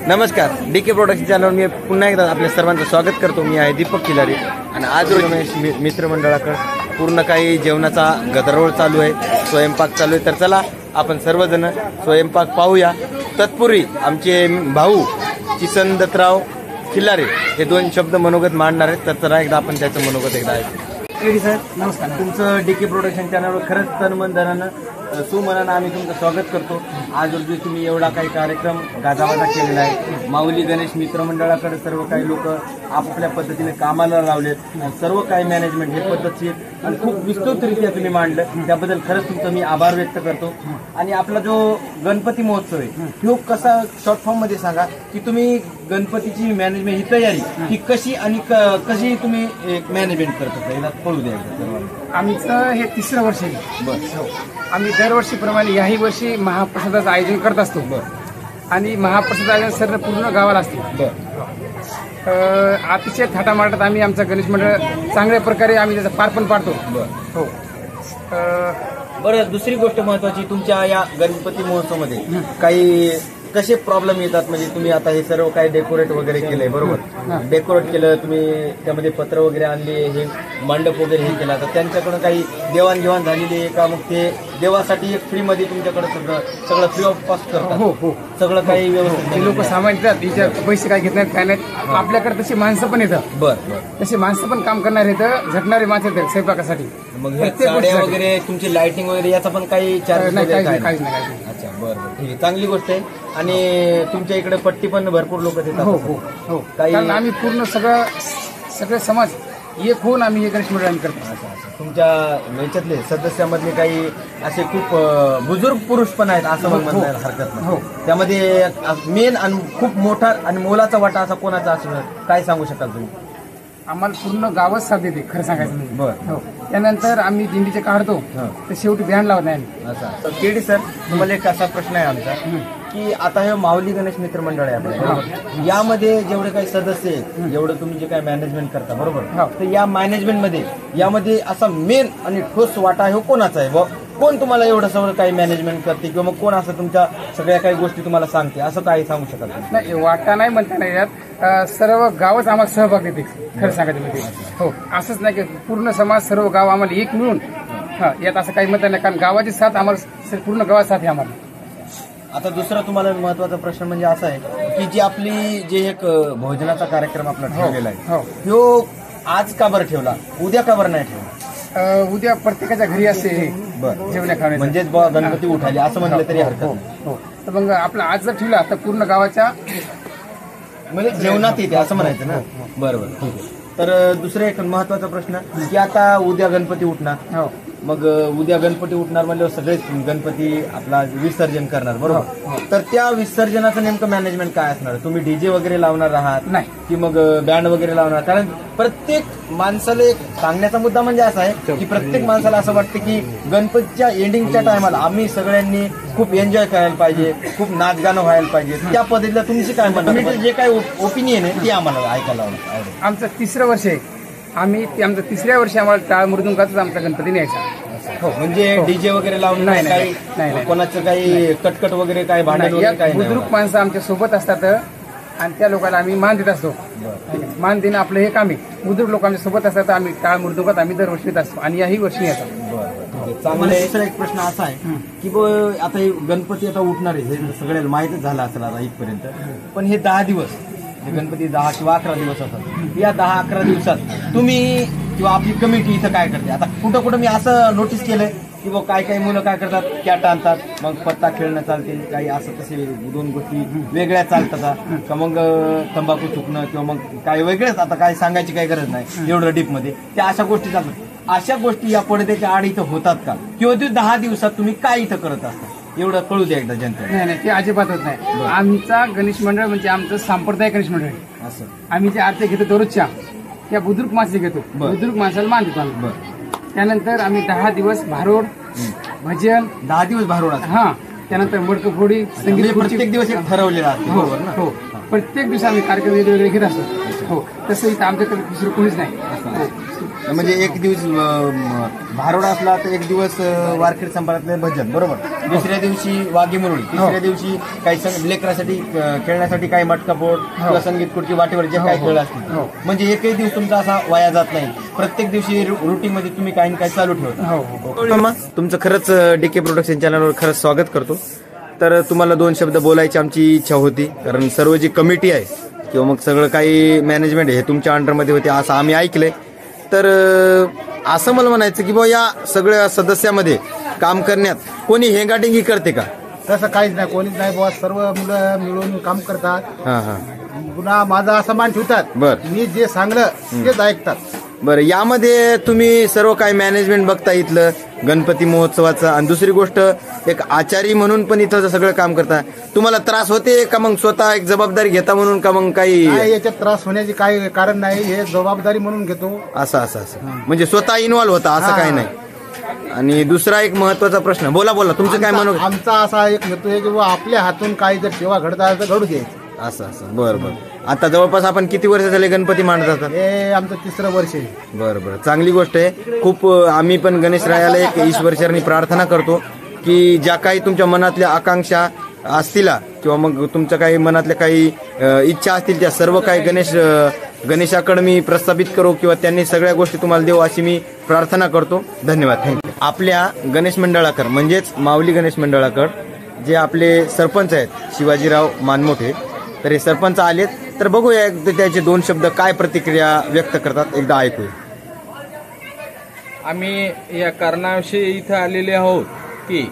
नमस्कार, DK production चॅनलवर मी पुन्हा एकदा आपल्या सर्वांचं स्वागत करतो. मी आहे दीपक खिलारी आणि आज रमेश मित्रमंडळाकडे पूर्ण काही जेवणाचा गदारोळ चालू आहे, स्वयंपाक चालू आहे. तर चला आपण सर्वजण स्वयंपाक पाहूया. तत्पूर्वी आमचे भाऊ किसन दत्तराव खिलारे हे दोन शब्द मनोगत मांडणार आहेत. तर चला एकदा आपण त्याचं मनोगत एकदा ऐकू. सर नमस्कार, तुमचं डीके प्रोडक्शन चॅनलवर खरंच तन धनानं सुमनानं आम्ही तुमचं स्वागत करतो. आज रोजी तुम्ही एवढा काही कार्यक्रम गाजावाजा केलेला आहे. माऊली गणेश मित्रमंडळाकडे सर्व काही लोक आपापल्या पद्धतीने कामाला लावलेत. सर्व काही मॅनेजमेंट हे पद्धतशीर आणि खूप विस्तृतरित्या तुम्ही मांडलं, त्याबद्दल खरंच तुमचं मी आभार व्यक्त करतो. आणि आपला जो गणपती महोत्सव आहे तो कसा शॉर्ट फॉर्म मध्ये सांगा की तुम्ही गणपतीची मॅनेजमेंट ही तयारी ही कशी आणि कशी तुम्ही मॅनेजमेंट करता, एकदा कळू द्या. आमचं हे तिसरं वर्ष आहे. बरं, आम्ही दरवर्षीप्रमाणे याही वर्षी महाप्रसादाचं आयोजन करत असतो. आणि महाप्रसाद आयोजन सर्व पूर्ण गावाला असते. अतिशय थाटामाटात आम्ही आमचं गणेश मंडळ चांगल्या प्रकारे आम्ही त्याचा पार पण पाडतो. हो. बरं, दुसरी गोष्ट महत्वाची, तुमच्या या गणपती महोत्सवामध्ये काही कसे प्रॉब्लेम येतात? म्हणजे तुम्ही आता हे सर्व काही डेकोरेट वगैरे केलंय, बरोबर? डेकोरेट केलं तुम्ही, त्यामध्ये पत्र वगैरे आणले, हे मंडप वगैरे हे केला, तर त्यांच्याकडून काही देवाणघेवाण झालेली आहे का? मग ते देवासाठी एक फ्री मध्ये तुमच्याकडे सगळं फ्री ऑफ कॉस्ट करतात? हो हो, सगळं काही व्यवस्थित. लोक सामान येतात, तिच्या पैसे काय घेत नाहीत, काय नाहीत. आपल्याकडे तशी माणसं पण येतात. बरं, तशी माणसं पण काम करणार येतं, झटणारे माणसं येतात स्वयंपाकासाठी. मग साड्या वगैरे तुमची लाइटिंग वगैरे याचा पण काही चार्ज नाही? अच्छा, बरं, ठीक आहे, चांगली गोष्ट आहे. आणि तुमच्या इकडे पट्टी पण भरपूर लोक देतात. हो हो हो, काही आम्ही पूर्ण सगळे समाज एक होऊन आम्ही हे गणेश मंडळ करतो. तुमच्या याच्यातले सदस्यामधले काही असे खूप बुजुर्ग पुरुष पण आहेत असं म्हणायला हरकत नाही. त्यामध्ये मेन आणि खूप मोठा आणि मोलाचा वाटा असा कोणाचा असणार, काय सांगू शकाल तुम्ही? आम्हाला पूर्ण गावच साथ देते, खरं सांगायचं म्हणजे. बरं. त्यानंतर आम्ही दिंडीचे काढतो, तर शेवटी बँड लावत नाही. असं केडी सर, तुम्हाला एक असा प्रश्न आहे आमचा की आता हे माऊली गणेश मित्र मंडळ आहे आपलं, यामध्ये जेवढे काही सदस्य आहेत, जेवढं तुम्ही जे काही मॅनेजमेंट करता, बरोबर, तर या मॅनेजमेंटमध्ये यामध्ये असा मेन आणि ठोस वाटा आहे कोणाचा आहे? कोण तुम्हाला एवढं सगळं काही मॅनेजमेंट करते किंवा मग कोण असं तुमच्या सगळ्या काही गोष्टी तुम्हाला सांगते, असं काही सांगू शकाल? नाही, वाटा नाही म्हणता नाही यात, सर्व गावच आम्हाला सहभाग देते, खरं सांगायचं म्हणजे. हो, असंच नाही की पूर्ण समाज सर्व गाव आम्हाला एक मिळून यात असं काही म्हणता नाही, कारण गावाची साथ आम्हाला पूर्ण गावाची साथ आहे आम्हाला. आता दुसरा तुम्हाला महत्वाचा प्रश्न म्हणजे असा आहे की जी आपली जे एक भोजनाचा कार्यक्रम आपला ठेवलेला आहे, तो आज का बरं ठेवला, उद्या का बरं नाही ठेवला? उद्या प्रत्येकाच्या घरी असते जेवण्या खाण्या, म्हणजेच गणपती उठाले असं म्हणलं तरी हरकत नाही. तर मग आपला आज जर ठेवला तर पूर्ण गावाच्या म्हणजे जेवणात येते असं म्हणायचं ना. बरोबर, ठीक आहे. तर दुसरा एक महत्वाचा प्रश्न की आता उद्या गणपती उठणार, मग उद्या गणपती उठणार म्हणल्यावर सगळेच गणपती आपला विसर्जन करणार, बरोबर? तर त्या विसर्जनाचं नेमकं मॅनेजमेंट काय असणार? तुम्ही डीजे वगैरे लावणार आहात नाही की मग बँड वगैरे लावणार? कारण प्रत्येक माणसाला एक सांगण्याचा मुद्दा म्हणजे असा आहे की प्रत्येक माणसाला असं वाटतं की गणपतीच्या एंडिंगच्या टायमाला आम्ही सगळ्यांनी खूप एन्जॉय करायला पाहिजे, खूप नाचगाणं व्हायला पाहिजे. त्या पद्धतीला तुमची काय म्हणणं, जे काय ओपिनियन आहे ते आम्हाला ऐकायला आवडेल. आमचं तिसरं वर्ष आहे, आमचं तिसऱ्या वर्षी आम्हाला टाळ मृदुंगाचाच आमचा गणपती न्यायचा. हो, म्हणजे डीजे वगैरे लावून नाही, कोणाचं काही कटकट वगैरे काय भांडण वगैरे काही नाही. बुजुर्ग माणसं आमच्या सोबत असतात आणि त्या लोकांना आम्ही मान देत असतो. मान देणं आपलं हे काम आहे. बुजुर्ग लोक आमच्या सोबत असतात, आम्ही टाळ मृदुंगात आम्ही दरवर्षी येत असतो आणि याही वर्षी येतात. चांगला दुसरा एक प्रश्न असा आहे की आता हे गणपती आता उठणार आहे, हे सगळ्याला माहितच झालं असेल आता इथपर्यंत, पण हे 10 दिवस गणपती 10 किंवा 11 दिवस असतात. या 10-11 दिवसात तुम्ही किंवा आपली कमिटी इथं काय करते? आता कुठं मी असं नोटीस केलंय की काही काही मुलं काय करतात, कॅट आणतात, मग पत्ता खेळणं चालते, काही असं तसे दोन गोष्टी वेगळ्या चालतात का, मग तंबाखू चुकणं किंवा मग काही वेगळेच, आता काय सांगायची काही गरज नाही एवढं डीप मध्ये, त्या अशा गोष्टी चालतात. अशा गोष्टी या पडद्याच्या आड इथं होतात का? किंवा ते 10 दिवसात तुम्ही काय इथं करत असता, एवढं कळू द्या एकदा जनतेला. नाही, ते अजिबात होत नाही. आमचा गणेश मंडळ म्हणजे आमचं सांप्रदायिक गणेश मंडळ आहे. असं आम्ही जे आरती घेतो दररोजच्या त्या बुजुर्ग माणसे घेतो, बुजुर्ग माणसाला मान देतो आम्ही. त्यानंतर आम्ही 10 दिवस भारोड, भजन, 10 दिवस भारोड, त्यानंतर मडकं फोडी, संगीत, प्रत्येक दिवस एक ठरवलेला असतो. हो, प्रत्येक दिवशी आम्ही कार्यक्रम वेगवेगळे घेत असतो. हो, तसं इथं आमच्याकडे दुसरं कोणीच नाही. म्हणजे एक दिवस भारोडा असला तर एक दिवस वारखेड संपादनातले भजन, बरोबर. दुसऱ्या दिवशी वाघी मुरळी, तिसऱ्या दिवशी काही लेकरासाठी खेळण्यासाठी काही मटकापोट किंवा संगीत खुर्ची वाटेवर जे काही खेळ असतील. म्हणजे एकही दिवस तुमचा असा वाया जात नाही. प्रत्येक दिवशी रुटीन मध्ये तुम्ही काही ना काही चालू ठेवता. तुमचं खरंच डीके प्रोडक्शन चॅनलवर खरंच स्वागत करतो. तर तुम्हाला 2 शब्द बोलायची आमची इच्छा होती, कारण सर्व जी कमिटी आहे किंवा मग सगळं काही मॅनेजमेंट हे तुमच्या अंडरमध्ये होते असं आम्ही ऐकलंय. तर असं मला म्हणायचं की बाबा या सगळ्या सदस्यामध्ये काम करण्यात कोणी हेंगाटेंगी करते का? तसं काहीच नाही, कोणीच नाही बाबा. सर्व मुलं मिळून काम करतात. पुन्हा माझा असा मान ठेवतात. बरं. मी जे सांगलं तेच ऐकतात. बरं, यामध्ये तुम्ही सर्व काही मॅनेजमेंट बघता इथलं गणपती महोत्सवाचं, आणि दुसरी गोष्ट एक आचारी म्हणून पण इथं सगळं काम करता. तुम्हाला त्रास होते का मग स्वतः एक जबाबदारी घेता म्हणून का मग काही याच्यात त्रास होण्याची काही कारण नाही. हे जबाबदारी म्हणून घेतो. असं म्हणजे स्वतः इन्व्हॉल्व्ह होता असं काही नाही. आणि दुसरा एक महत्वाचा प्रश्न, बोला तुमचं काय म्हणू. आमचा असा एक हेतू आहे की आपल्या हातून काही जर सेवा घडत आहे तर घडू द्यायची. असं बरं. आता जवळपास आपण किती वर्ष झाले गणपती मांडतात? हे आमचं 3रं वर्ष आहे. बरं, चांगली गोष्ट आहे. खूप आम्ही पण गणेशरायाला एक ईश्वरचरणी प्रार्थना करतो की ज्या काही तुमच्या मनातल्या आकांक्षा असतील किंवा मग तुमच्या काही मनातल्या काही इच्छा असतील त्या सर्व काही गणेशाकडे मी प्रस्थापित करू किंवा त्यांनी सगळ्या गोष्टी तुम्हाला देऊ अशी मी प्रार्थना करतो. धन्यवाद, थँक्यू. आपल्या गणेश मंडळाकर म्हणजेच माऊली गणेश मंडळाकर जे आपले सरपंच आहेत शिवाजीराव मानमोठे, तर हे सरपंच आलेत. तर बघूया त्याचे 2 शब्द काय प्रतिक्रिया व्यक्त करतात, एकदा ऐकूया. आम्ही या कारणाविषयी इथं आलेले आहोत की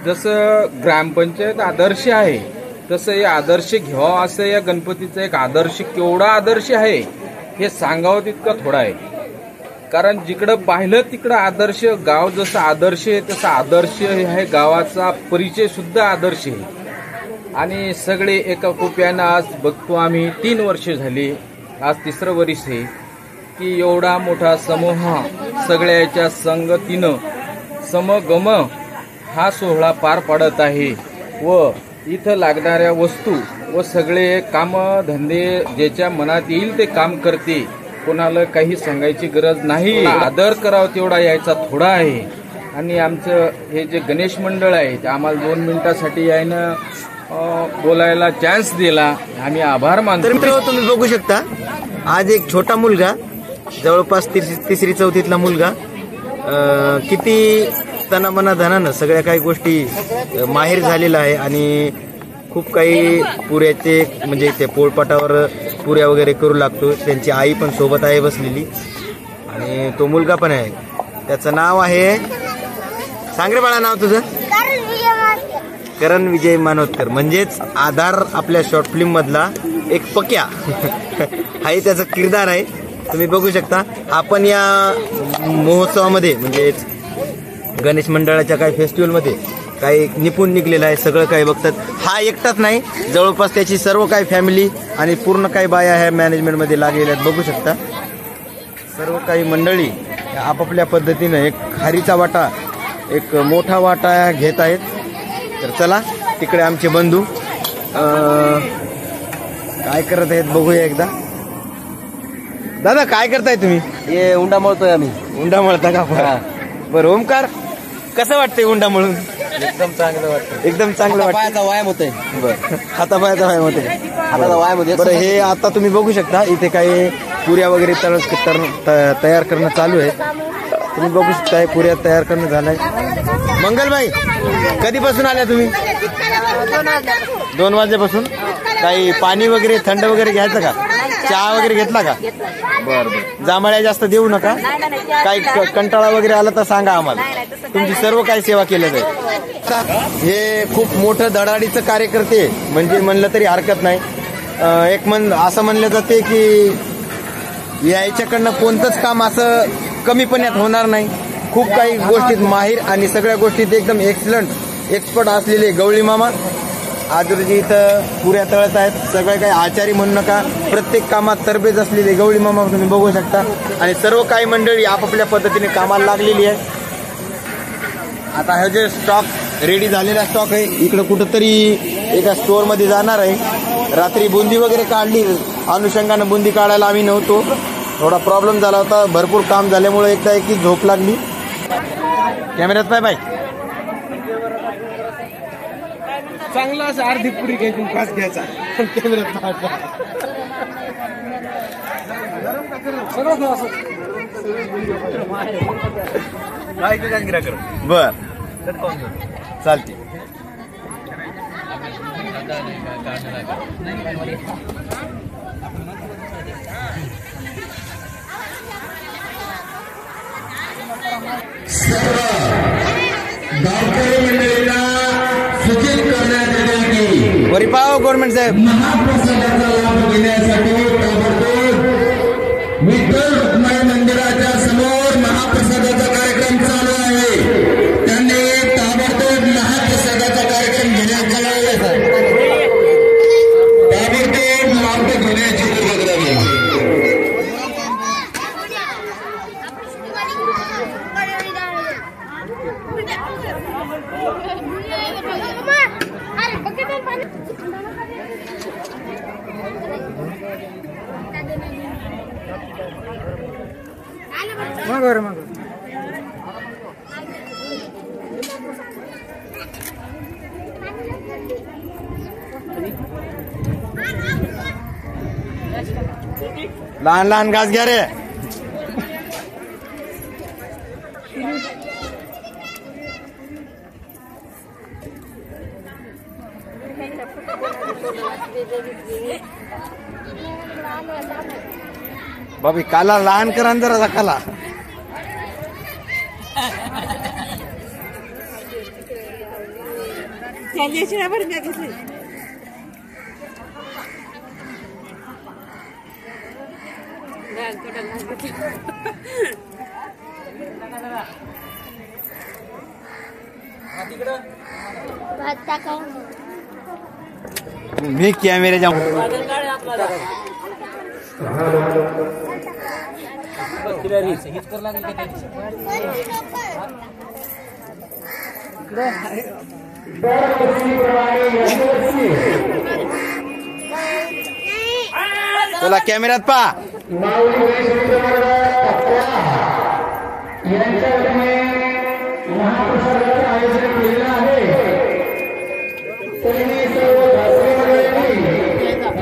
जसं ग्रामपंचायत आदर्श आहे तसं हे आदर्श घ्यावा, असं या गणपतीचा एक आदर्श केवढा आदर्श आहे हे सांगावं तितकं थोडं आहे. कारण जिकडं पाहिलं तिकडं आदर्श, गाव जसं आदर्श आहे तसा आदर्श आहे, गावाचा परिचय सुद्धा आदर्श आहे. आणि सगळे एका कोप्यानं आज बघतो आम्ही 3 वर्ष झाली, आज 3रं वर्ष आहे की एवढा मोठा समूह सगळ्याच्या संगतीनं समगम हा सोहळा पार पाडत आहे. व इथं लागणाऱ्या वस्तू व सगळे काम धंदे ज्याच्या मनात येईल ते काम करते. कोणाला काही सांगायची गरज नाही. आदर करावा तेवढा यायचा थोडा आहे. आणि आमचं हे जे गणेश मंडळ आहे ते आम्हाला 2 मिनिटासाठी यायनं बोलायला चान्स दिला, आम्ही आभार मानतो. तर तुम्ही बघू शकता आज एक छोटा मुलगा, जवळपास 3री-4थीतला मुलगा, किती तनामना धनानं सगळ्या काही गोष्टी माहीर झालेला आहे. आणि खूप काही पुऱ्याचे म्हणजे ते पोळपाटावर पुऱ्या वगैरे करू लागतो. त्यांची आई पण सोबत आहे बसलेली, आणि तो मुलगा पण आहे. त्याचं नाव आहे, सांग रे बाळा नाव तुझं? करण विजय मानोतकर. म्हणजेच आधार आपल्या शॉर्ट फिल्म मधला एक पक्या हाही त्याचा किरदार आहे. तुम्ही बघू शकता. आपण या महोत्सवामध्ये म्हणजे गणेश मंडळाच्या काही फेस्टिवलमध्ये काही निपुण निघलेला आहे, सगळं काही बघतात. हा एकटाच नाही, जवळपास त्याची सर्व काही फॅमिली आणि पूर्ण काही बाया ह्या मॅनेजमेंटमध्ये लागलेल्या आहेत. बघू शकता सर्व काही मंडळी आपापल्या पद्धतीनं एक खारीचा वाटा, एक मोठा वाटा घेत आहेत. तर चला तिकडे आमचे बंधू काय करत आहेत बघूया एकदा. दादा काय करताय तुम्ही? हे उंडा मळतोय आम्ही. उंडा मळता का? बरं, ओमकार कसं वाटतंय उंडा मळून? एकदम चांगलं वाटतं. एकदम चांगलं वाटतं. पायाचा व्यायाम होतोय. बरं, हातापायाचा व्यायाम होते. हाताचा व्यायाम होते. बरं, हे आता तुम्ही बघू शकता इथे काही पुऱ्या वगैरे तयार करणं चालू आहे. तुम्ही बघू शकता पुऱ्या तयार करणं झालंय. मंगलबाई कधीपासून आल्या तुम्ही? 2 वाजेपासून. काही पाणी वगैरे थंड वगैरे घ्यायचं का? चहा वगैरे घेतला का? बरं, जांभळ्या जास्त देऊ नका. काही कंटाळा वगैरे आला तर सांगा आम्हाला. तुमची सर्व काही सेवा केली जाईल. हे खूप मोठं धडाडीचं कार्यकर्ते म्हणजे म्हणलं तरी हरकत नाही. असं म्हणलं जाते की याच्याकडनं कोणतंच काम असं कमीपणात होणार नाही. खूप काही गोष्टीत माहीर आणि सगळ्या गोष्टीत एकदम एक्सलंट एक्सपर्ट असलेले गवळी मामा आज रोजी इथं पुऱ्या तळत आहेत. सगळे काही आचारी म्हणू नका, प्रत्येक कामात तरबेज असलेले गवळी मामा तुम्ही बघू शकता. आणि सर्व काही मंडळी आपापल्या पद्धतीने कामाला लागलेली आहे. आता हे जे स्टॉक रेडी झालेला स्टॉक आहे इकडं कुठंतरी एका स्टोअरमध्ये जाणार आहे. रात्री बुंदी वगैरे काढली, अनुषंगानं बुंदी काढायला आम्ही नव्हतो. थोडा प्रॉब्लेम झाला होता, भरपूर काम झाल्यामुळे एकदा एकी झोप लागली. कॅमेऱ्यात पाय बाय चांगला असं अर्धी पुरी घ्यायची पाच घ्यायचा बर चालते. गावकरी मंडळीला सूचित करण्यात येते की वरी पाव गव्हर्नमेंट साहेब महाप्रसादाचा लाभ घेण्यासाठी ताबडतोब विठ्ठल रुक्माई मंदिराच्या समोर महाप्रसादाचा कार्यक्रम चालू आहे. त्यांनी ताबडतोब महाप्रसादाचा कार्यक्रम घेण्यात आला आहे. ताबडतोब लाभ घेण्याची पूर्व करावी. लहान लहान घास घ्या रे. बाबी काला लहान करा न जरा काला. मी कॅमेऱ्याच्या चला कॅमेऱ्यात पहा. महाप्रसादाचं आयोजन केलेलं आहे.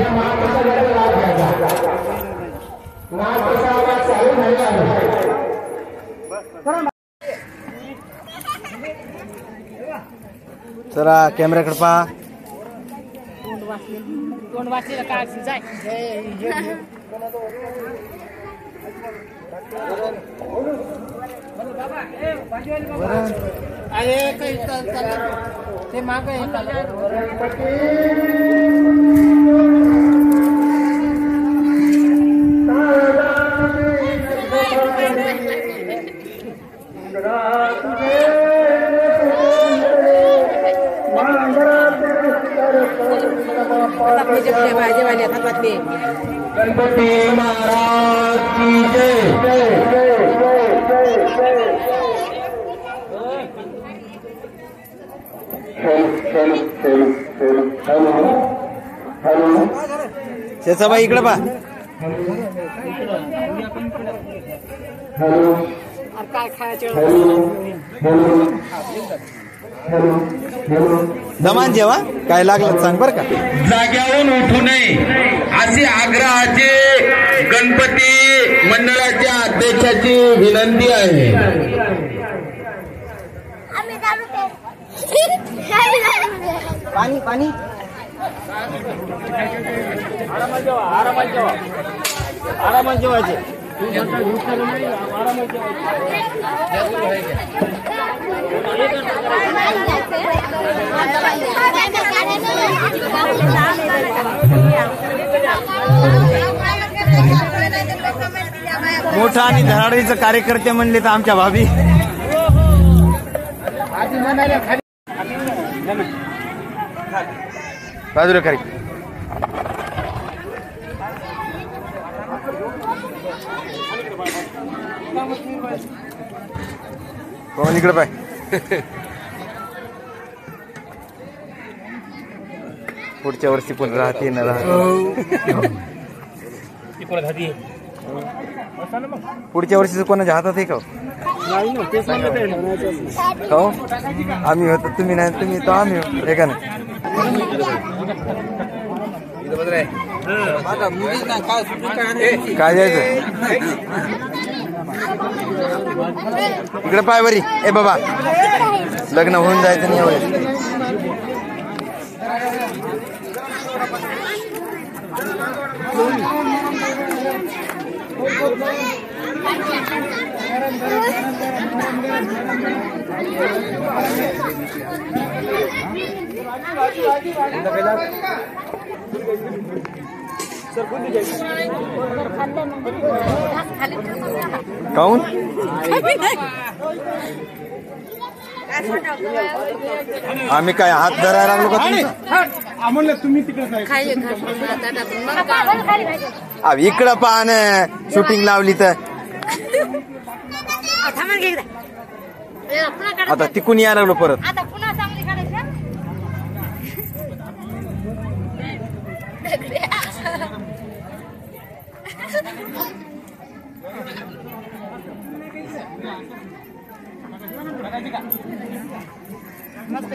महाप्रसादाचा लाभ घ्यायचा. महाप्रसाद चालू झाला आहे. चला कॅमेऱ्याकडे पहा. ते माग भाजीवाले हातातले गणपती महाराज की शेषाबाई इकडे पहा. काय खायचे दमान जेवा काय लागलं सांग बर का. जाग्यावरून उठू नये अशी आग्रहाची गणपती मंडळाच्या अध्यक्षाची विनंती आहे. पाणी पाणी आरामात जेवायचे. मोठा आणि धडाडीचं कार्यकर्ते म्हणले तर आमच्या भाभी. बाजूला करी. कोण इकडे पाय. पुढच्या वर्षी पण राहते ना राहते. पुढच्या वर्षीच कोणाच्या हातात आहे का हो? आम्ही होतो तुम्ही नाही, तुम्ही तो आम्ही हो. हे का नाही? काय जायचं इकडे पाय बरी. ए बाबा लग्न होऊन जायचं नाही एवढे. काऊन आम्ही काय हात धरायला लागलो का तुम्ही? इकडं पाहन शूटिंग लावली तर आता तिकून यायला लागलो परत. आता पुन्हा चांगली काढायची. मस्त